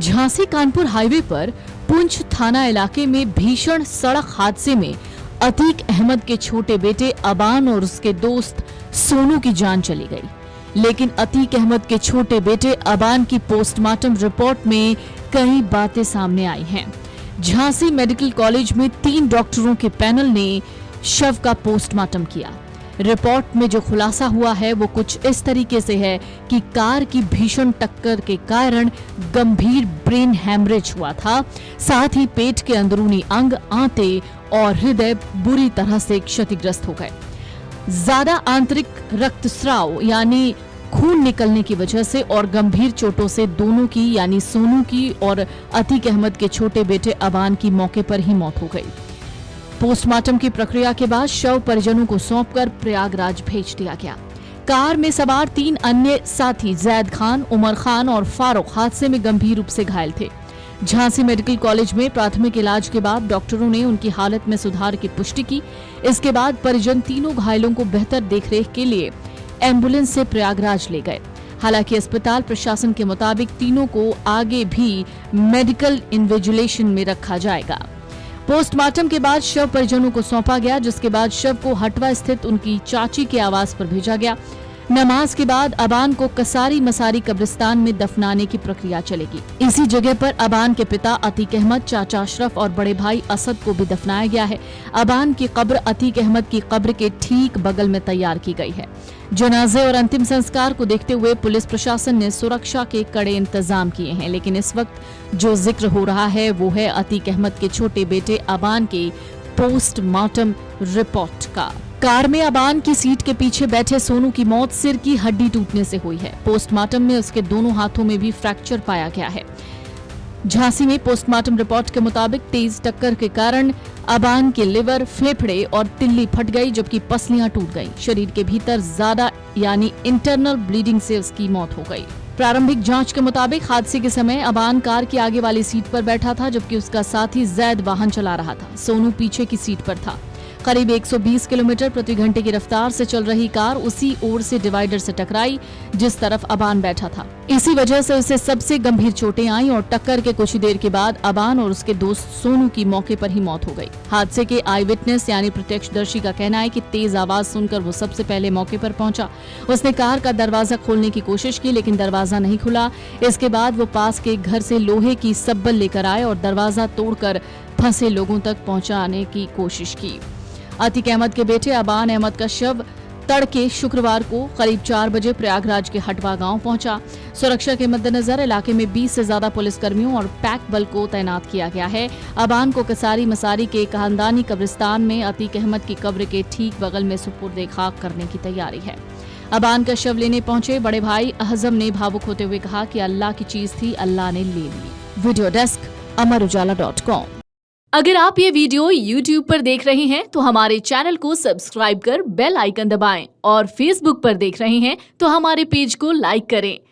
Jhansi Kanpur highway पर पुंछ थाना इलाके में भीषण सड़क हादसे में अतीक अहमद के छोटे बेटे अबान और उसके दोस्त सोनू की जान चली गई। लेकिन अतीक अहमद के छोटे बेटे अबान की पोस्टमार्टम रिपोर्ट में कई बातें सामने आई हैं। झांसी मेडिकल कॉलेज में 3 डॉक्टरों के पैनल ने शव का पोस्टमार्टम किया। रिपोर्ट में जो खुलासा हुआ है वो कुछ इस तरीके से है कि कार की भीषण टक्कर के कारण गंभीर ब्रेन हैमरेज हुआ था। साथ ही पेट के अंदरूनी अंग, आंतें और हृदय बुरी तरह से क्षतिग्रस्त हो गए। ज्यादा आंतरिक रक्तस्राव यानी खून निकलने की वजह से और गंभीर चोटों से दोनों की यानी सोनू की और अतीक अहमद के छोटे बेटे अबान की मौके पर ही मौत हो गई। पोस्टमार्टम की प्रक्रिया के बाद शव परिजनों को सौंपकर प्रयागराज भेज दिया गया। कार में सवार 3 अन्य साथी जैद खान, उमर खान और फारूक हादसे में गंभीर रूप से घायल थे। झांसी मेडिकल कॉलेज में प्राथमिक इलाज के बाद डॉक्टरों ने उनकी हालत में सुधार की पुष्टि की। इसके बाद परिजन तीनों घायलों को बेहतर देखरेख के लिए एम्बुलेंस से प्रयागराज ले गए। हालांकि अस्पताल प्रशासन के मुताबिक तीनों को आगे भी मेडिकल इन्विजिलेशन में रखा जाएगा। पोस्टमार्टम के बाद शव परिजनों को सौंपा गया, जिसके बाद शव को हटवा स्थित उनकी चाची के आवास पर भेजा गया। नमाज के बाद अबान को कसारी मसारी कब्रिस्तान में दफनाने की प्रक्रिया चलेगी। इसी जगह पर अबान के पिता अतीक अहमद, चाचा अशरफ और बड़े भाई असद को भी दफनाया गया है। अबान की कब्र अतीक अहमद की कब्र के ठीक बगल में तैयार की गई है। जनाजे और अंतिम संस्कार को देखते हुए पुलिस प्रशासन ने सुरक्षा के कड़े इंतजाम किए हैं। लेकिन इस वक्त जो जिक्र हो रहा है वो है अतीक अहमद के छोटे बेटे अबान के पोस्टमार्टम रिपोर्ट का। कार में अबान की सीट के पीछे बैठे सोनू की मौत सिर की हड्डी टूटने से हुई है। पोस्टमार्टम में उसके दोनों हाथों में भी फ्रैक्चर पाया गया है। झांसी में पोस्टमार्टम रिपोर्ट के मुताबिक तेज टक्कर के कारण अबान के लिवर, फेफड़े और तिल्ली फट गई, जबकि पसलियां टूट गईं। शरीर के भीतर ज्यादा यानी इंटरनल ब्लीडिंग से उसकी मौत हो गई। प्रारंभिक जांच के मुताबिक हादसे के समय अबान कार की आगे वाली सीट पर बैठा था, जबकि उसका साथी जैद वाहन चला रहा था। सोनू पीछे की सीट पर था। करीब 120 किलोमीटर प्रति घंटे की रफ्तार से चल रही कार उसी ओर से डिवाइडर से टकराई जिस तरफ अबान बैठा था। इसी वजह से उसे सबसे गंभीर चोटें आईं और टक्कर के कुछ ही देर के बाद अबान और उसके दोस्त सोनू की मौके पर ही मौत हो गई। हादसे के आई विटनेस यानी प्रत्यक्षदर्शी का कहना है कि तेज आवाज सुनकर वो सबसे पहले मौके पर पहुंचा। उसने कार का दरवाजा खोलने की कोशिश की, लेकिन दरवाजा नहीं खुला। इसके बाद वो पास के घर से लोहे की सब्बल लेकर आए और दरवाजा तोड़कर फंसे लोगों तक पहुंचाने की कोशिश की। अतीक अहमद के बेटे अबान अहमद का शव तड़के शुक्रवार को करीब 4 बजे प्रयागराज के हटवा गांव पहुंचा। सुरक्षा के मद्देनजर इलाके में 20 से ज्यादा पुलिसकर्मियों और पैक बल को तैनात किया गया है। अबान को कसारी मसारी के खानदानी कब्रिस्तान में अतीक अहमद की कब्र के ठीक बगल में सुपुर्द खाक करने की तैयारी है। अबान का शव लेने पहुंचे बड़े भाई अहजम ने भावुक होते हुए कहा कि अल्लाह की चीज थी, अल्लाह ने ले ली। Video desk अमरउजाला.com। अगर आप ये वीडियो YouTube पर देख रहे हैं तो हमारे चैनल को सब्सक्राइब कर बेल आइकन दबाएं और Facebook पर देख रहे हैं तो हमारे पेज को लाइक करें।